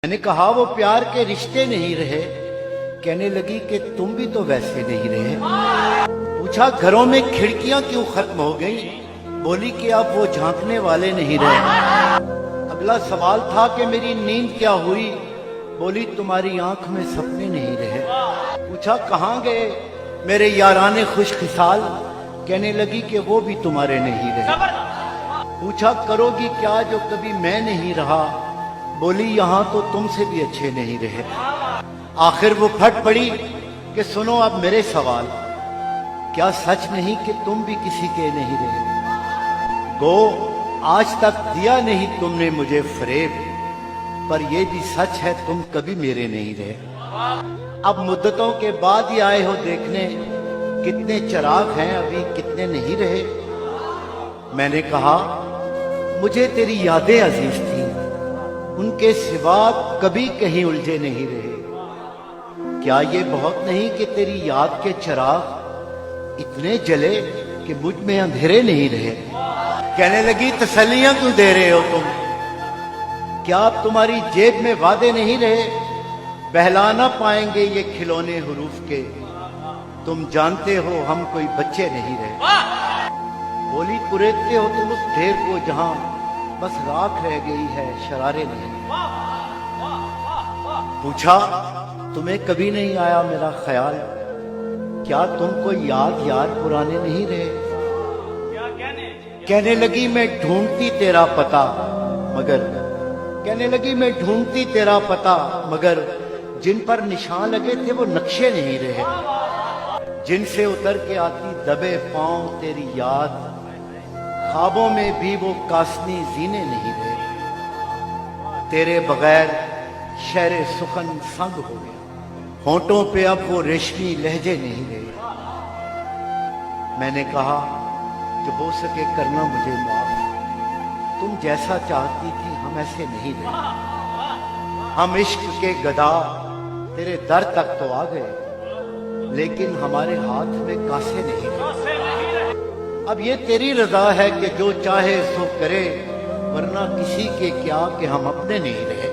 मैंने कहा वो प्यार के रिश्ते नहीं रहे। कहने लगी कि तुम भी तो वैसे नहीं रहे। पूछा घरों में खिड़कियां क्यों खत्म हो गई? बोली कि अब वो झांकने वाले नहीं रहे। अगला सवाल था कि मेरी नींद क्या हुई? बोली तुम्हारी आंख में सपने नहीं रहे। पूछा कहाँ गए मेरे याराने खुशखिसाल? कहने लगी कि वो भी तुम्हारे नहीं रहे। पूछा करोगी क्या जो कभी मैं नहीं रहा? बोली यहाँ तो तुमसे भी अच्छे नहीं रहे। आखिर वो फट पड़ी कि सुनो अब मेरे सवाल, क्या सच नहीं कि तुम भी किसी के नहीं रहे? गो आज तक दिया नहीं तुमने मुझे फरेब, पर ये भी सच है तुम कभी मेरे नहीं रहे। अब मुद्दतों के बाद ही आए हो देखने, कितने चिराग हैं अभी कितने नहीं रहे। मैंने कहा मुझे तेरी यादें अजीज थी, उनके सिवा कभी कहीं उलझे नहीं रहे। क्या ये बहुत नहीं कि तेरी याद के चिराग इतने जले कि मुझ में अंधेरे नहीं रहे। कहने लगी तसल्लियां क्यों दे रहे हो तुम? क्या अब तुम्हारी जेब में वादे नहीं रहे? बहला ना पाएंगे ये खिलौने हुरूफ के, तुम जानते हो हम कोई बच्चे नहीं रहे। बोली कुरेदते हो तुम उस ढेर को जहां बस राख रह गई है शरारे नहीं। पूछा तुम्हें कभी नहीं आया मेरा ख्याल? क्या तुमको याद यार पुराने नहीं रहे? कहने लगी मैं ढूंढती तेरा पता मगर, कहने लगी मैं ढूंढती तेरा पता मगर जिन पर निशान लगे थे वो नक्शे नहीं रहे। जिनसे उतर के आती दबे पांव तेरी याद, ख्वाबों में भी वो कासनी जीने नहीं रहे। तेरे बगैर शहरे सुखन संग हो गया, होंठों पे अब वो रेशमी लहजे नहीं रहे। मैंने कहा जो हो सके करना मुझे माफ, तुम जैसा चाहती थी हम ऐसे नहीं रहे। हम इश्क के गदा तेरे दर तक तो आ गए, लेकिन हमारे हाथ में कासे नहीं रहे। अब ये तेरी रजा है कि जो चाहे सो करे, वरना किसी के क्या कि हम अपने नहीं रहे।